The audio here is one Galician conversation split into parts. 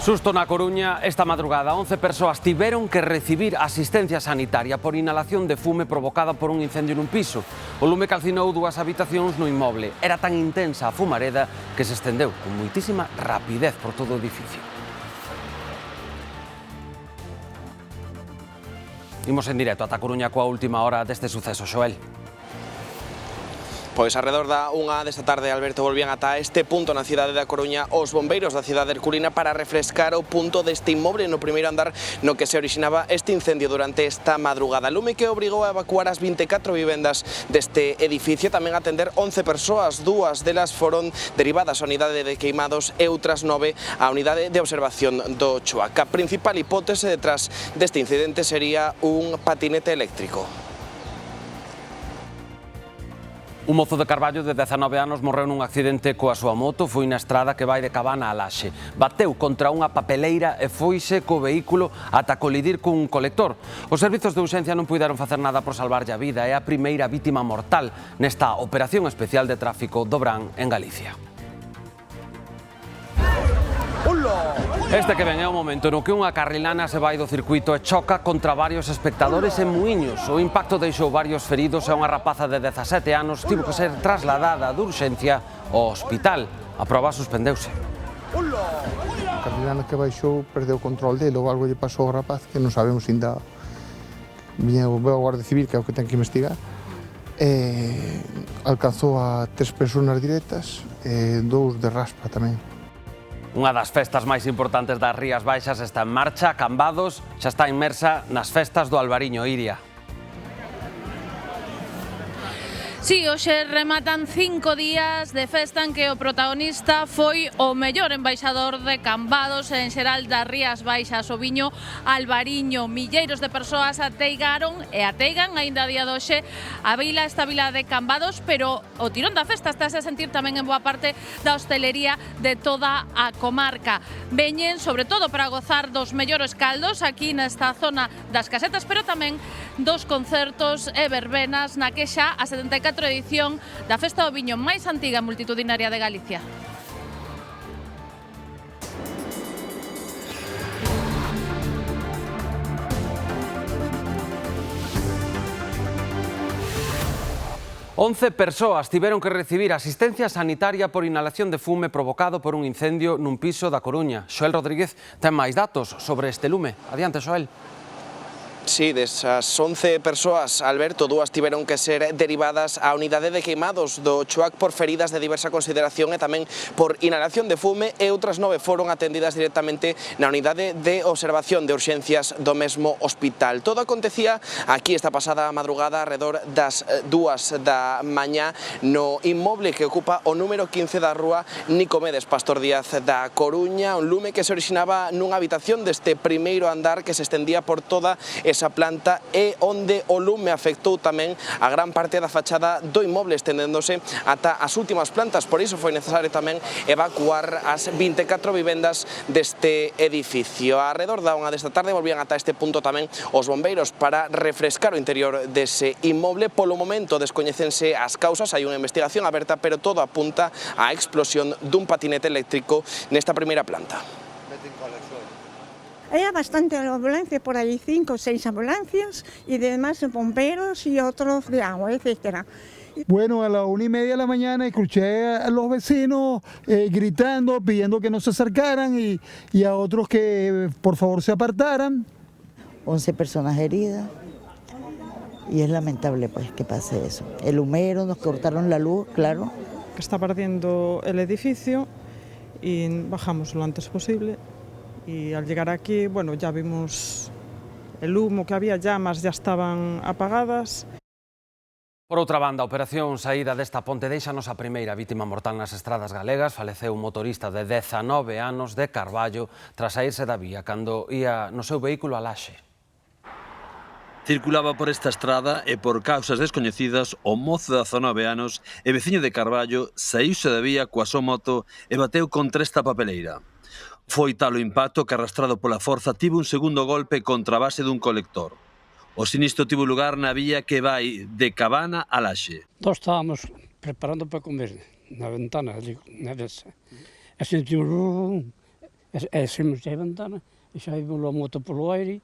Susto na Coruña esta madrugada. 11 persoas tiveron que recibir asistencia sanitaria por inhalación de fume provocada por un incendio nun piso. O lume calcinou dúas habitacións no inmoble. Era tan intensa a fumareda que se estendeu con moitísima rapidez por todo o edificio. Imos en directo ata Coruña coa última hora deste suceso, Xoel. Pois alrededor da 1 desta tarde, Alberto, volvían ata este punto na cidade da Coruña os bombeiros da cidade herculina para refrescar o punto deste inmoble no primeiro andar no que se orixinaba este incendio durante esta madrugada. Lume que obrigou a evacuar as 24 vivendas deste edificio, tamén atender 11 persoas, dúas delas foron derivadas á unidade de queimados e outras 9 á unidade de observación do Chuac. A principal hipótese detrás deste incidente sería un patinete eléctrico. Un mozo de Carballo de 19 anos morreu nun accidente coa súa moto. Foi na estrada que vai de Cabana a Laxe. Bateu contra unha papeleira e foise co vehículo ata colidir cun colector. Os servizos de urxencia non puideron facer nada por salvarlle a vida. É a primeira vítima mortal nesta operación especial de tráfico do Bran en Galicia. Este que ven é o momento no que unha carrilana se vai do circuito e choca contra varios espectadores en Muiños. O impacto deixou varios feridos e unha rapaza de 17 anos tivo que ser trasladada de urxencia ao hospital. A proba suspendeuse. A carrilana que baixou perdeu o control dele ou algo lle pasou ao rapaz que non sabemos ainda. Viña o Guardia Civil, que é o que ten que investigar. Alcanzou a 3 persoas directas e 2 de raspa tamén. Unha das festas máis importantes das Rías Baixas está en marcha. Cambados xa está inmersa nas festas do Albariño, Iria. Si, hoxe rematan 5 días de festa en que o protagonista foi o mellor embaixador de Cambados en xeral das Rías Baixas, o viño Albariño. Milleiros de persoas ateigaron e ateigan aínda a día de hoxe esta vila de Cambados, pero o tirón da festa estáse a sentir tamén en boa parte da hostelería de toda a comarca. Veñen, sobre todo, para gozar dos mellores caldos aquí nesta zona das casetas, pero tamén dos concertos e verbenas na que xa a 74 edición da Festa do Viño máis antiga e multitudinaria de Galicia. Once persoas tiveron que recibir asistencia sanitaria por inhalación de fume provocado por un incendio nun piso da Coruña. Xoel Rodríguez ten máis datos sobre este lume. Adiante, Xoel. Sí, desas 11 persoas, Alberto, dúas tiveron que ser derivadas á unidade de queimados do Chuac por feridas de diversa consideración e tamén por inhalación de fume, e outras 9 foron atendidas directamente na unidade de observación de urxencias do mesmo hospital. Todo acontecía aquí esta pasada madrugada arredor das 2 da mañá no inmoble que ocupa o número 15 da rúa Nicomedes Pastor Díaz da Coruña, un lume que se orixinaba nunha habitación deste primeiro andar que se estendía por toda esa planta e onde o lume afectou tamén a gran parte da fachada do inmoble, estendéndose ata as últimas plantas. Por iso foi necesario tamén evacuar as 24 vivendas deste edificio. Arredor da 1 desta tarde volvían ata este punto tamén os bombeiros para refrescar o interior dese inmoble. Polo momento descoñécense as causas, hai unha investigación aberta, pero todo apunta á explosión dun patinete eléctrico nesta primeira planta. Hay bastante ambulancia, por ahí 5 o 6 ambulancias y demás bomberos y otros de agua, etcétera. Bueno, a la 1:30 de la mañana escuché a los vecinos gritando, pidiendo que no se acercaran y a otros que por favor se apartaran. 11 personas heridas y es lamentable pues que pase eso. El humero, nos cortaron la luz, claro. Está perdiendo el edificio y bajamos lo antes posible. Y al llegar aquí, bueno, ya vimos el humo que había, llamas ya estaban apagadas. Por outra banda, a operación saída desta ponte deixanos a primeira vítima mortal nas estradas galegas. Faleceu un motorista de 19 anos de Carballo tras saírse da vía cando ia no seu vehículo a Laxe. Circulaba por esta estrada e por causas descoñecidas o mozo de 19 anos e veciño de Carballo saíuse da vía coa súa moto e bateu contra esta papeleira. Foi tal o impacto que, arrastrado pola forza, tivo un segundo golpe contra a base dun colector. O sinistro tivo lugar na vía que vai de Cabana a Laxe. Nós estábamos preparando para comer na ventana, na desa. E sentimos E saímos da ventana, e xa vimos a moto polo aire,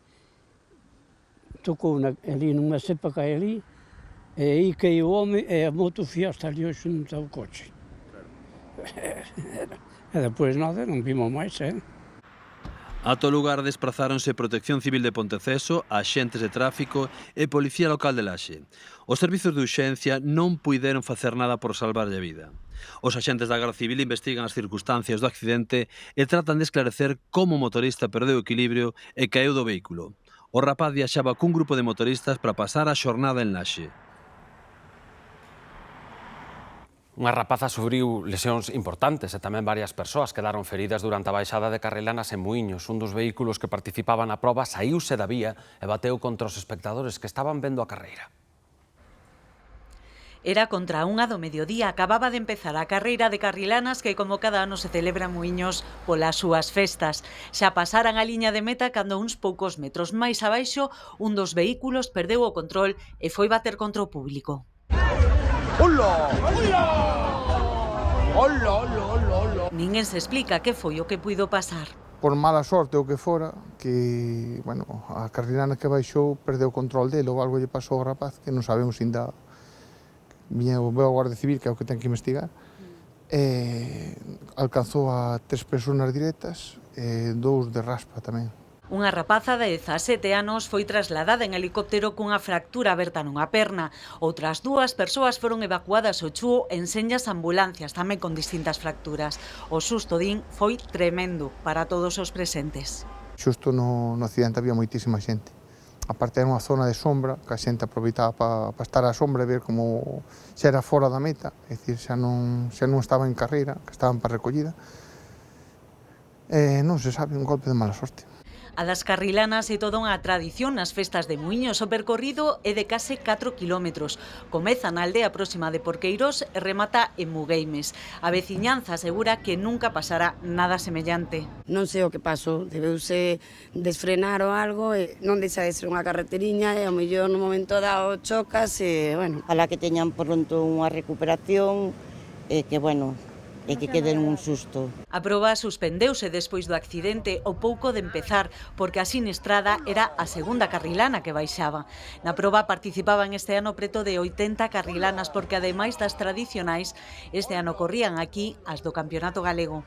tocou ali nunha cepa que hai ali, e aí caiu o home e a moto foi hasta ali xunto ao coche. E depois nada, non vimos máis, Ata o lugar desprazáronse Protección Civil de Ponteceso, axentes de tráfico e Policía Local de Laxe. Os servizos de urxencia non puideron facer nada por salvarlle a vida. Os axentes da Garda Civil investigan as circunstancias do accidente e tratan de esclarecer como o motorista perdeu o equilibrio e caeu do vehículo. O rapaz viaxaba cun grupo de motoristas para pasar a xornada en Laxe. Unha rapaza sufriu lesións importantes e tamén varias persoas quedaron feridas durante a baixada de Carrilanas en Muíños. Un dos vehículos que participaban na proba saíuse da vía e bateu contra os espectadores que estaban vendo a carreira. Era contra a 1 do mediodía, acababa de empezar a carreira de Carrilanas que como cada ano se celebra en Muíños polas súas festas. Xa pasaran a liña de meta cando uns poucos metros máis abaixo un dos vehículos perdeu o control e foi bater contra o público. ¡Hola! ¡Hola! ¡Hola, hola, hola, hola! Ninguén se explica que foi o que puido pasar. Por mala sorte ou que fora, que, bueno, a Carrilana que baixou perdeu o control dele ou algo lle pasou ao rapaz, que non sabemos ainda. Veo a Guardia Civil, que é o que ten que investigar, alcanzou a 3 persoas directas e 2 de raspa tamén. Unha rapaza de 17 anos foi trasladada en helicóptero cunha fractura aberta nunha perna. Outras 2 persoas foron evacuadas ao Chúo en senllas ambulancias, tamén con distintas fracturas. O susto, din, foi tremendo para todos os presentes. Xusto no accidente había moitísima xente. Aparte era unha zona de sombra, que a xente aproveitaba para estar á sombra e ver como xa era fora da meta, é dicir, xa non estaba en carreira, que estaban para recollida. Non se sabe, un golpe de mala sorte. A das Carrilanas é toda unha tradición nas festas de Muíños. O percorrido é de case 4 kilómetros. Comeza na aldea próxima de Porqueirós e remata en Mugueimes. A veciñanza asegura que nunca pasará nada semellante. Non sei o que pasou, debeuse desfrenar ou algo, e non deixa de ser unha carreteriña e ao mellor no momento dado chocas e, bueno. Ojalá que teñan pronto unha recuperación e que, bueno, e que queden un susto. A proba suspendeuse despois do accidente ao pouco de empezar, porque a sinistrada era a segunda carrilana que baixaba. Na proba participaban este ano preto de 80 carrilanas, porque ademais das tradicionais, este ano corrían aquí as do Campeonato Galego.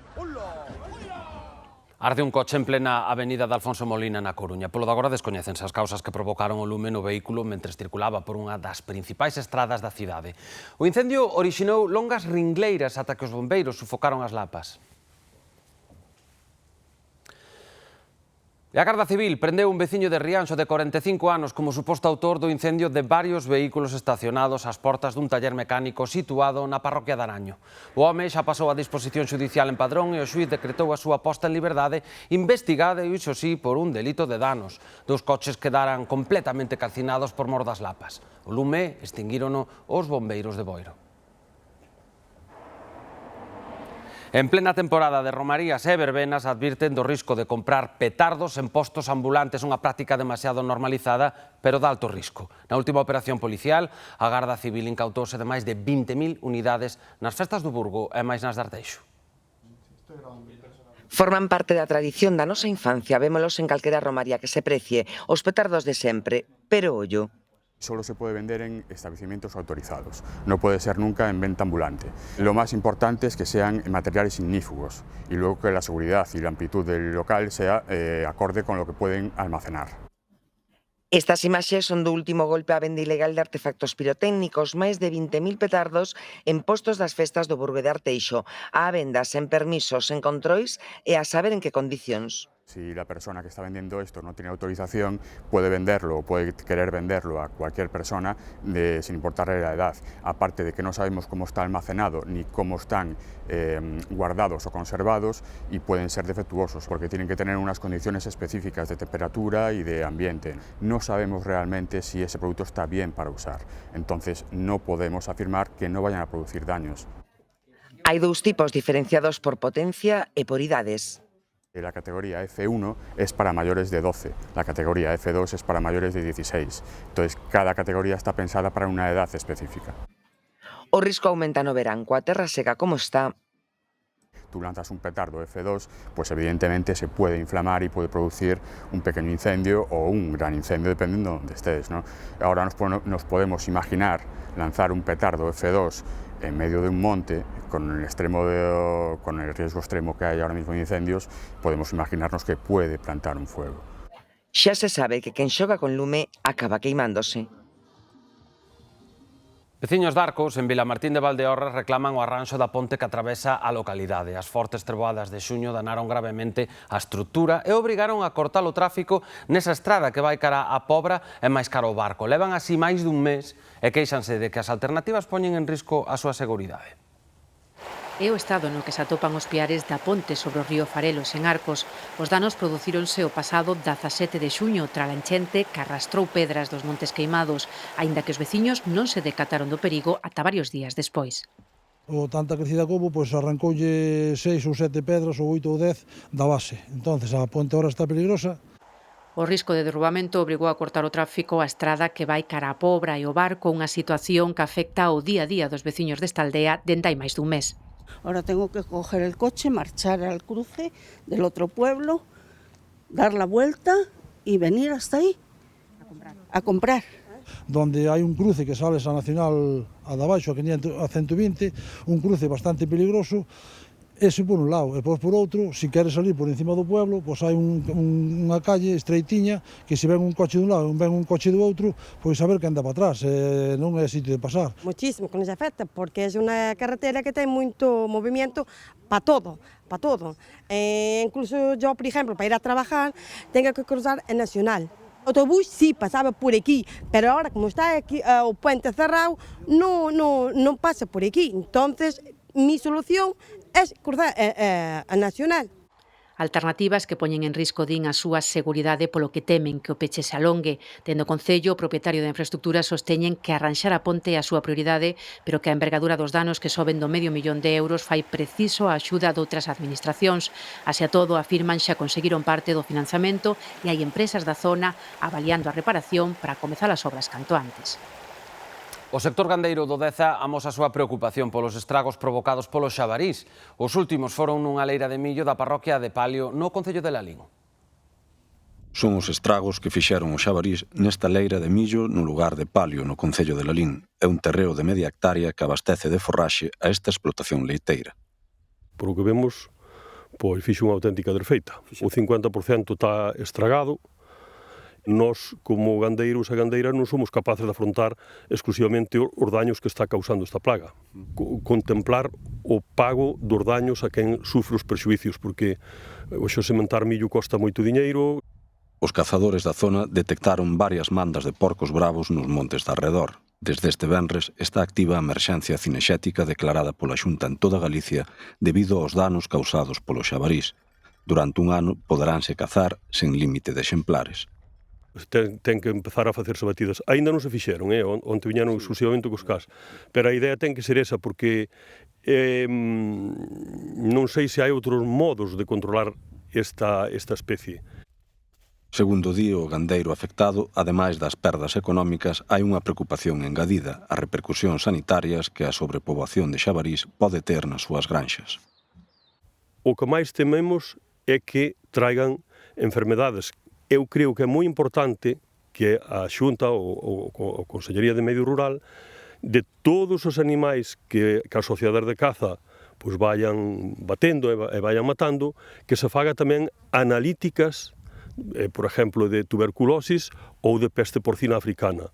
Arde un coche en plena avenida de Alfonso Molina na Coruña. Polo de agora descoñécense as causas que provocaron o lume no vehículo mentres circulaba por unha das principais estradas da cidade. O incendio orixinou longas ringleiras ata que os bombeiros sufocaron as lapas. E a Garda Civil prendeu un veciño de Rianxo de 45 anos como suposto autor do incendio de varios vehículos estacionados ás portas dun taller mecánico situado na parroquia de Araño. O home xa pasou a disposición xudicial en Padrón e o xuíz decretou a súa posta en liberdade investigada, iso sí, por un delito de danos. 2 coches quedaran completamente calcinados por mor das lapas. O lume extinguírono os bombeiros de Boiro. En plena temporada de romarías e verbenas advirten do risco de comprar petardos en postos ambulantes, unha práctica demasiado normalizada, pero de alto risco. Na última operación policial, a Garda Civil incautouse de máis de 20.000 unidades nas festas do Burgo e máis nas de Arteixo. Forman parte da tradición da nosa infancia, vémolos en calquera romaría que se precie, os petardos de sempre, pero ollo. Solo se puede vender en establecimientos autorizados, no puede ser nunca en venta ambulante. Lo más importante es que sean materiales ignífugos y luego que la seguridad y la amplitud del local sea acorde con lo que pueden almacenar. Estas imaxes son do último golpe á venda ilegal de artefactos pirotécnicos, máis de 20.000 petardos en postos das festas do Burgo de Arteixo, á venda sen permisos, sen controis e a saber en que condicións. Si la persona que está vendiendo esto no tiene autorización, puede venderlo o puede querer venderlo a cualquier persona sin importarle la edad. Aparte de que no sabemos cómo está almacenado ni cómo están guardados o conservados y pueden ser defectuosos porque tienen que tener unas condiciones específicas de temperatura y de ambiente. No sabemos realmente si ese producto está bien para usar, entonces no podemos afirmar que no vayan a producir daños. Hai 2 tipos diferenciados por potencia e por idades. La categoría F1 es para mayores de 12, la categoría F2 es para mayores de 16. Entonces, cada categoría está pensada para una edad específica. O risco aumenta no verán, coa terra seca como está. tú lanzas un petardo F2, pues evidentemente se puede inflamar y puede producir un pequeño incendio o un gran incendio, dependiendo de donde estés, ¿no? Ahora nos podemos imaginar lanzar un petardo F2 en medio de un monte, con el riesgo extremo que hay ahora mismo de incendios, podemos imaginarnos que puede plantar un fuego. Xa se sabe que quen xoga con lume acaba queimándose. Veciños de Arcos, en Vilamartín de Valdeorras, reclaman o arranxo da ponte que atravesa a localidade. As fortes treboadas de xuño danaron gravemente a estrutura e obrigaron a cortar o tráfico nesa estrada que vai cara a Pobra e máis cara ao barco. Levan así máis dun mes e queixanse de que as alternativas poñen en risco a súa seguridade. É o estado no que se atopan os piares da ponte sobre o río Farelos en Arcos. Os danos producíronse o pasado 17 de xuño trala enchente que arrastrou pedras dos montes queimados, aínda que os veciños non se decataron do perigo ata varios días despois. O tanta crecida como, pois arrancoulle 6 ou 7 pedras ou 8 ou 10 da base. Entonces a ponte ahora está peligrosa. O risco de derrubamento obrigou a cortar o tráfico á estrada que vai cara a Pobra e o barco, unha situación que afecta ao día a día dos veciños desta aldea dende hai máis dun mes. Ahora tengo que coger el coche, marchar al cruce del otro pueblo, dar la vuelta y venir hasta ahí a comprar. Donde hai un cruce que sales a Nacional a de abaixo, a 120, un cruce bastante peligroso, ese por un lado, e depois por outro, se queres salir por encima do pueblo, pois hai unha calle estreitiña que se ven un coche dun lado e ven un coche do outro, pois saber que anda para atrás, non é sitio de pasar. Muchísimo que nos afecta, porque é unha carretera que ten moito movimento para todo, para todo. Incluso yo, por exemplo, para ir a trabajar, tengo que cruzar a Nacional. O autobús sí pasaba por aquí, pero ahora como está aquí o puente cerrado, non pasa por aquí. Entonces, mi solución é cruzar a Nacional. Alternativas que poñen en risco, din, a súa seguridade polo que temen que o peche se alongue. Dende o Concello, o propietario da infraestructura sosteñen que arranxar a ponte é a súa prioridade, pero que a envergadura dos danos que soben do $500.000 fai preciso a axuda doutras administracións. Así a todo, afirman xa conseguiron parte do financiamento e hai empresas da zona avaliando a reparación para comezar as obras canto antes. O sector gandeiro do Deza amosa a súa preocupación polos estragos provocados polos xabarís. Os últimos foron nunha leira de millo da parroquia de Palio, no concello de Lalín. Son os estragos que fixeron os xabarís nesta leira de millo no lugar de Palio, no concello de Lalín. É un terreo de media hectárea que abastece de forraxe a esta explotación leiteira. Por o que vemos, pois fixo unha auténtica desfeita. O 50% está estragado. Nós, como gandeiros e gandeiras, non somos capaces de afrontar exclusivamente os daños que está causando esta plaga. Contemplar o pago dos daños a quen sufre os perxuicios, porque o sementar millo costa moito diñeiro. Os cazadores da zona detectaron varias mandas de porcos bravos nos montes de arredor. Desde este venres está activa a emerxencia cinexética declarada pola Xunta en toda Galicia debido aos danos causados polos xabarís. Durante un ano poderánse cazar sen límite de exemplares. Ten que empezar a facerse batidas. Ainda non se fixeron, onte viñeron exclusivamente cos cas. Pero a idea ten que ser esa, porque non sei se hai outros modos de controlar esta especie. Segundo di o gandeiro afectado, ademais das perdas económicas, hai unha preocupación engadida, as repercusións sanitarias que a sobrepoboación de xabarís pode ter nas súas granxas. O que máis tememos é que traigan enfermedades. Eu creo que é moi importante que a Xunta ou a Consellería de Medio Rural de todos os animais que a sociedade de caza pois vayan batendo e vayan matando, que se faga tamén analíticas, por exemplo, de tuberculosis ou de peste porcina africana.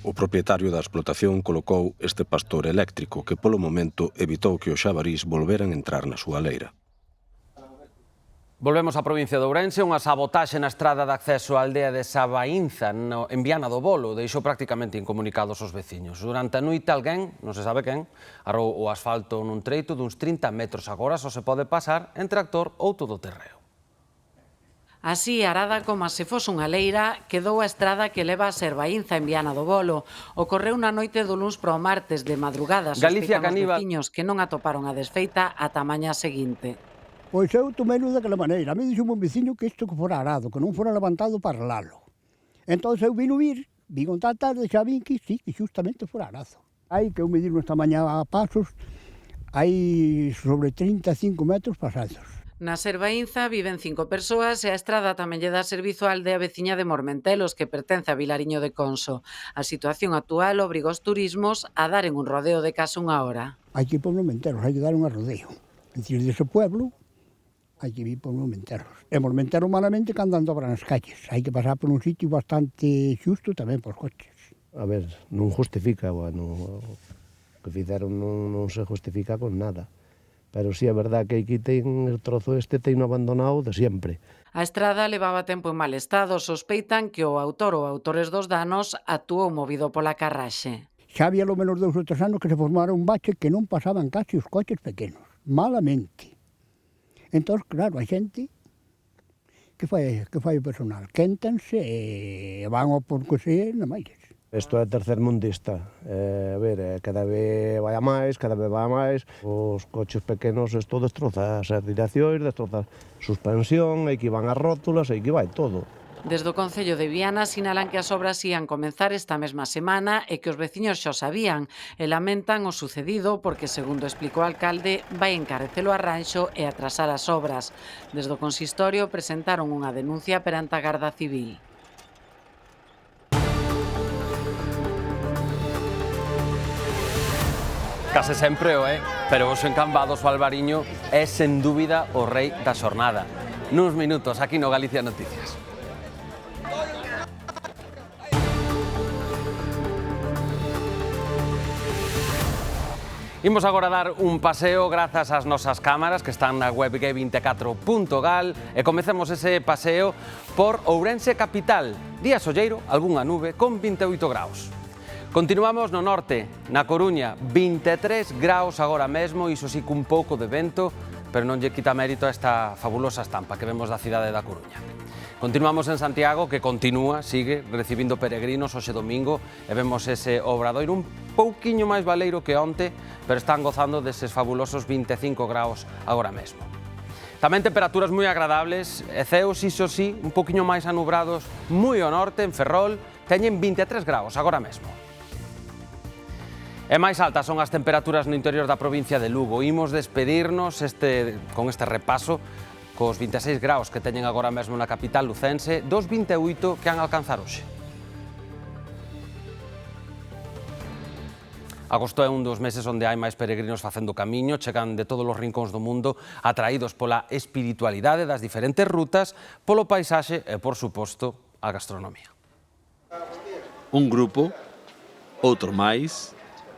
O propietario da explotación colocou este pastor eléctrico que polo momento evitou que os xabarís volveran entrar na súa leira. Volvemos á provincia de Ourense. Unha sabotaxe na estrada de acceso á aldea de Sabaínza, en Viana do Bolo, deixou prácticamente incomunicados os veciños. Durante a noite alguén, non se sabe quen, arrou o asfalto nun treito duns 30 metros. Agora só se pode pasar en tractor ou todoterreo. Así, arada como se fose unha leira, quedou a estrada que leva a Serbaínza en Viana do Bolo. Ocorreu na noite do luns para o martes de madrugada. Galicia Caníbal. Os veciños que non atoparon a desfeita ata a mañá seguinte. Pois eu tomei-lo daquela maneira. A mí dixo un veciño que isto que fora arado, que non fora levantado para arlalo. Entón eu vino vir, con tal tarde, xa vin que sí, que justamente fora arado. Hai que eu medir esta mañá a pasos, hai sobre 35 metros pasados. Na Servaínza viven 5 persoas e a estrada tamén lle dá servizo á aldea veciña de Mormentelos, que pertence a Vilariño de Conso. A situación actual obriga os turismos a daren un rodeo de case unha hora. Hai que ir por Mormenteros, hai que dar un rodeo. É dicir, dese pueblo, hai que ir por Mormenteros. E Mormenteros malamente que andan dobran as calles. Hai que pasar por un sitio bastante xusto tamén por coches. A ver, non justifica, bueno, o que fixeron non se justifica con nada. Pero sí é verdad que aquí ten o trozo este teino abandonado de sempre. A estrada levaba tempo en mal estado, sospeitan que o autor ou autores dos danos actuou movido pola carraxe. Xa había lo menos 2 ou 3 anos que se formara un bache que non pasaban casi os coches pequenos, malamente. Entón, claro, a xente, que fai o personal? Quéntanse e van ao porco xe, non máis. Isto é tercermundista, a ver, cada vez vai a máis, os coches pequenos isto destroza as direccións, destroza a suspensión, aí que van as rótulas, aí que vai todo. Desde o Concello de Viana sinalan que as obras ían comenzar esta mesma semana e que os veciños xa o sabían e lamentan o sucedido porque, segundo explicou o alcalde, vai encarecer o arranxo e atrasar as obras. Desde o consistorio presentaron unha denuncia perante a Garda Civil. Case sempre o é, pero os encambados o Albariño é sen dúbida o rei da xornada. Nuns minutos aquí no Galicia Noticias. Imos agora dar un paseo grazas ás nosas cámaras que están na web g24.gal e comecemos ese paseo por Ourense capital. Día solleiro, algunha nube con 28 graus. Continuamos no norte, na Coruña, 23 graus agora mesmo, iso sí cun pouco de vento, pero non lle quita mérito a esta fabulosa estampa que vemos da cidade da Coruña. Continuamos en Santiago, que continúa, sigue recibindo peregrinos hoxe domingo, e vemos ese obradoiro un pouquiño máis baleiro que onte, pero están gozando deses fabulosos 25 graus agora mesmo. Tamén temperaturas moi agradables, e ceos, iso sí, un pouquiño máis anubrados, moi ao norte, en Ferrol, teñen 23 graus agora mesmo. E máis altas son as temperaturas no interior da provincia de Lugo. Imos despedirnos con este repaso cos 26 graus que teñen agora mesmo na capital lucense, dos 28 que han alcanzar hoxe. Agosto é un dos meses onde hai máis peregrinos facendo camiño, chegan de todos os rincóns do mundo, atraídos pola espiritualidade das diferentes rutas, polo paisaxe e, por suposto, a gastronomía. Un grupo, outro máis,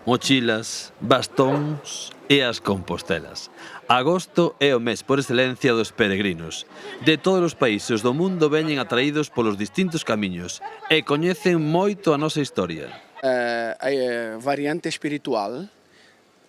mochilas, bastóns e as compostelas. Agosto é o mes por excelencia dos peregrinos. De todos os países do mundo veñen atraídos polos distintos camiños e coñecen moito a nosa historia. A variante espiritual,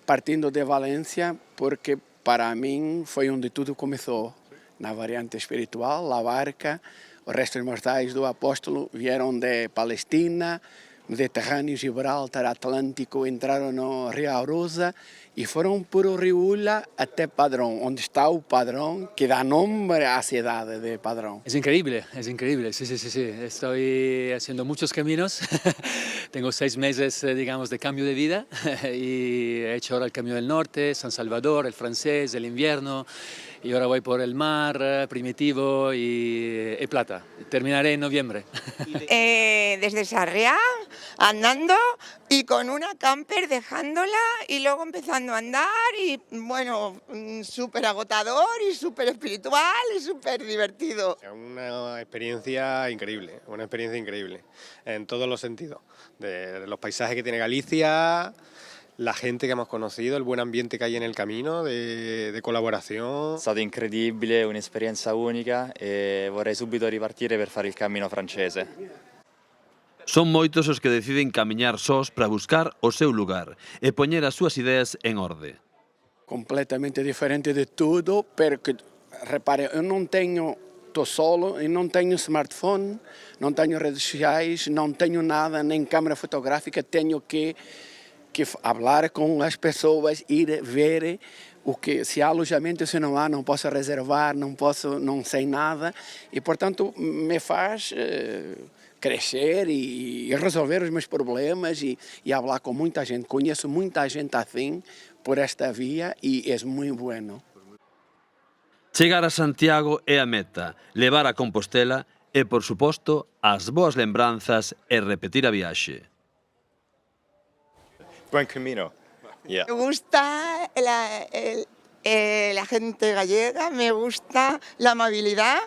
partindo de Valencia, porque para min foi onde tudo comezou. Na variante espiritual, a barca, os restos mortais do apóstolo vieron de Palestina, Mediterrâneo, Gibraltar, Atlântico, entraram no Rio Arosa e foram por o Rio Ula até Padrón, onde está o Padrón, que dá nome à cidade de Padrón. Es increíble, sí. Estoy haciendo muchos caminos. Tengo 6 meses, digamos, de cambio de vida y he hecho ahora el Camino del Norte, San Salvador, el francés, el invierno. Y ahora voy por el mar, Primitivo y Plata. Terminaré en noviembre. Desde Sarriá, andando y con una camper dejándola y luego empezando a andar y bueno, súper agotador y súper espiritual y súper divertido. Una experiencia increíble en todos los sentidos. De los paisajes que tiene Galicia, la gente che abbiamo conosciuto, il buon ambiente che hay en el camino de collaborazione. È stato incredibile, un'esperienza unica e vorrei subito ripartire per fare il cammino francese. Son moitos os que deciden camiñar sós para buscar o seu lugar e poñer as súas ideas en orde. Completamente diferente de tudo, porque, repare, eu non teño, estou solo, eu non teño smartphone, non teño redes sociais, non teño nada, nem câmera fotográfica, tenho que falar com as pessoas, ir ver o que, se há alojamento, se não há, não posso reservar, não sei nada, e portanto me faz crescer e resolver os meus problemas e falar com muita gente. Conheço muita gente assim, por esta vía y es muy bueno. Chegar a Santiago é a meta, levar a Compostela e, por suposto, as boas lembranzas e repetir a viaxe. Buen camino. Yeah. Me gusta la gente gallega, me gusta la amabilidad,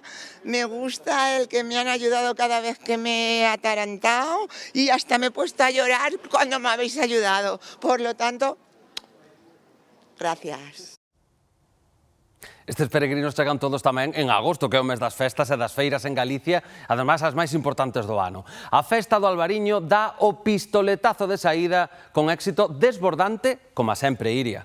me gusta el que me han ayudado cada vez que me he atarantado y hasta me he puesto a llorar cuando me habéis ayudado. Por lo tanto, gracias. Estes peregrinos chegan todos tamén en agosto, que é o mes das festas e das feiras en Galicia, ademais as máis importantes do ano. A festa do Albariño dá o pistoletazo de saída con éxito desbordante, como sempre, Iria.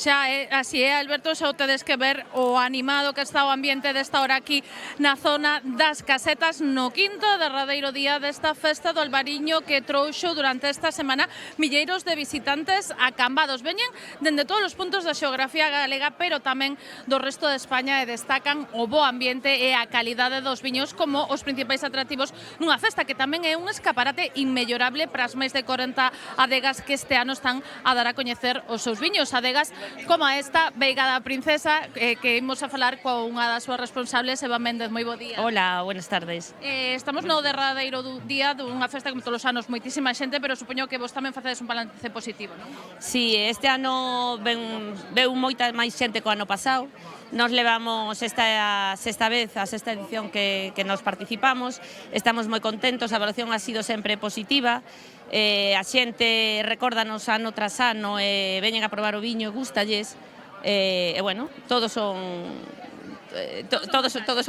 Xa é así, Alberto, xa o tedes que ver o animado que está o ambiente desta hora aquí na zona das Casetas, no quinto derradeiro día desta festa do Albariño que trouxo durante esta semana milleiros de visitantes acambados. Veñen dende todos os puntos da xeografía galega, pero tamén do resto de España, e destacan o bo ambiente e a calidade dos viños como os principais atractivos nunha festa que tamén é un escaparate inmellorable para as máis de 40 adegas que este ano están a dar a coñecer os seus viños. Adegas como esta, Veiga da Princesa, que imos a falar con unha das súas responsables, Eva Méndez. Moi bo día. Hola, buenas tardes. Estamos no derradeiro día dunha festa como todos os anos, moitísima xente, pero supoño que vos tamén facedes un balance positivo, non? Sí, este ano veu moita máis xente co ano pasado. Nos levamos esta sexta vez, a sexta edición que nos participamos. Estamos moi contentos, a evaluación ha sido sempre positiva. A xente recórdanos ano tras ano e veñen a probar o viño e gústalles. E bueno, todos son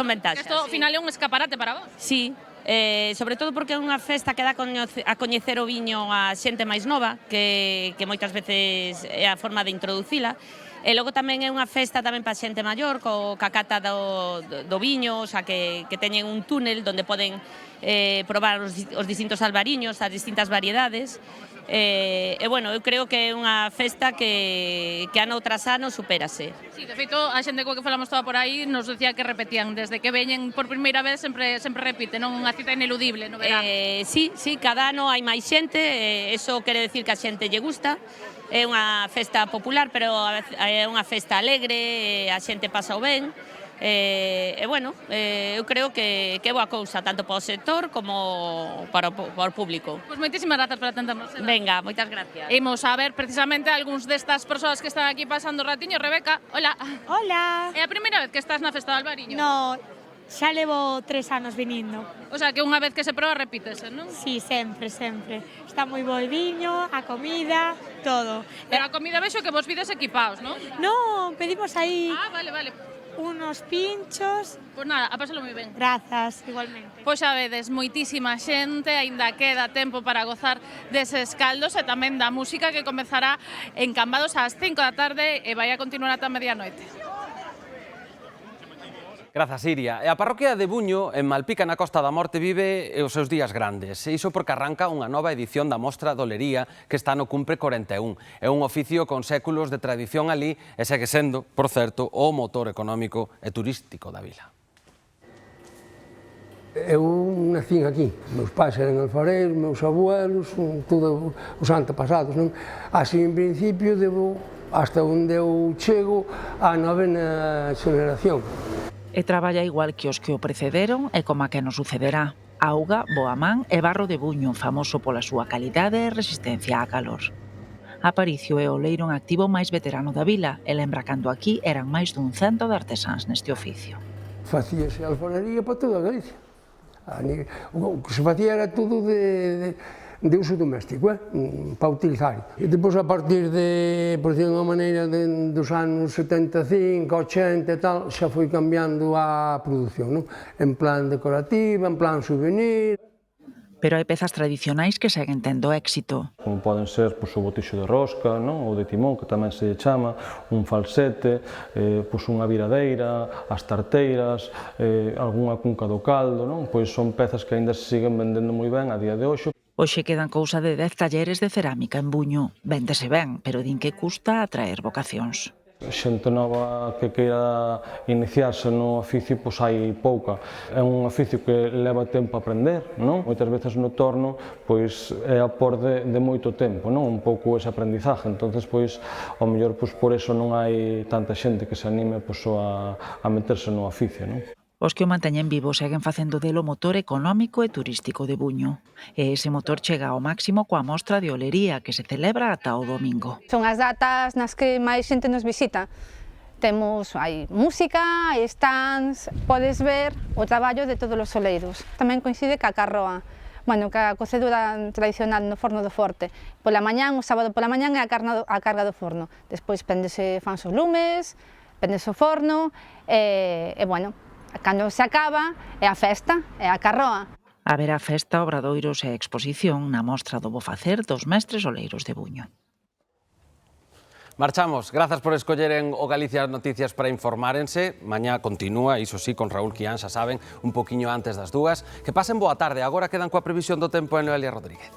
ventaxas. Isto ao final é un escaparate para vos. Sí, sobre todo porque é unha festa que dá a coñecer o viño a xente máis nova, que moitas veces é a forma de introducila. E logo tamén é unha festa tamén para xente maior, ca cata do viño, o sea, que teñen un túnel onde poden probar os distintos albariños, as distintas variedades. E bueno, eu creo que é unha festa que ano tras ano supérase. Sí, de feito, a xente coa que falamos toda por aí nos decía que repetían, desde que veñen por primeira vez sempre repiten, non? Unha cita ineludible no verán. Sí, cada ano hai máis xente, eso quere decir que a xente lle gusta. É unha festa popular, pero é unha festa alegre, a xente pasa o ben. E bueno, eu creo que é boa cousa, tanto para o sector como para o público. Pois moitísimas grazas por atendernos. Venga, moitas gracias. Imos a ver precisamente algúns destas persoas que están aquí pasando o ratiño. Rebeca, hola. Hola. É a primeira vez que estás na festa do Albariño? No, xa levo 3 anos vinindo. O sea, que unha vez que se proba repítese, non? Sí, sempre. Está moi bo o viño, a comida, todo. Pero a comida vexo que vos vides equipaos, non? No, pedimos aí vale. unos pinchos. Pois nada, a pasalo moi ben. Grazas, igualmente. Pois xa vedes, moitísima xente, aínda queda tempo para gozar deses caldos e tamén da música que comezará en Cambados ás 5 da tarde e vai a continuar ata medianoite. Grazas, Iria. E a parroquia de Buño, en Malpica, na Costa da Morte, vive os seus días grandes. E iso porque arranca unha nova edición da Mostra de Olería que está no cumpre 41. É un oficio con séculos de tradición ali e segue sendo, por certo, o motor económico e turístico da vila. Eu nacín aquí, meus pais eran alfareiros, meus abuelos, todos os antepasados, non? Así, en principio, debo, hasta onde eu chego, a 9ª xeneración. E traballa igual que os que o precederon e como a que nos sucederá. Auga, Boamán e Barro de Buño, famoso pola súa calidade e resistencia á calor. Aparicio é o oleiro en activo máis veterano da vila e lembra cando aquí eran máis dun 100 de artesáns neste oficio. Facíase alfarería para toda a Galicia. O que se facía era todo de uso doméstico, para utilizar. E depois, a partir de, por decirlo de unha maneira, dos anos 75, 80 e tal, xa foi cambiando a produción, non? En plan decorativa, en plan souvenir. Pero hai pezas tradicionais que seguen tendo éxito. Como poden ser o botixo de rosca, ou de timón, que tamén se chama, un falsete, unha viradeira, as tarteiras, algunha cunca do caldo, pois son pezas que aínda se siguen vendendo moi ben a día de hoxe. Hoxe quedan cousa de 10 talleres de cerámica en Buño. Véndese ben, pero din que custa atraer vocacións. Xente nova que queira iniciarse no oficio, pois hai pouca. É un oficio que leva tempo a aprender, non? Moitas veces no torno, pois é a por de moito tempo, non? Un pouco ese aprendizaje, entonces, pois, ao mellor, pois, por eso non hai tanta xente que se anime, pois, a meterse no oficio, non? Os que o manteñen vivo seguen facendo delo motor económico e turístico de Buño. E ese motor chega ao máximo coa mostra de olería que se celebra ata o domingo. Son as datas nas que máis xente nos visita. Hai música, hai stands, podes ver o traballo de todos os oleiros. Tamén coincide ca carroa, que a cocedura tradicional no forno do Forte. Pola mañán, o sábado pola mañán é a carga do forno. Despois pendese fans os lumes, pendese o forno, cando se acaba é a festa, é a carroa. Haberá festa, obradoiros e exposición na mostra do bo facer dos mestres oleiros de Buño. Marchamos. Grazas por escolleren o Galicia Noticias para informárense. Mañá continúa, iso sí, con Raúl Quián, xa saben, un poquinho antes das 2. Que pasen boa tarde. Agora quedan coa previsión do tempo en Noelia Rodríguez.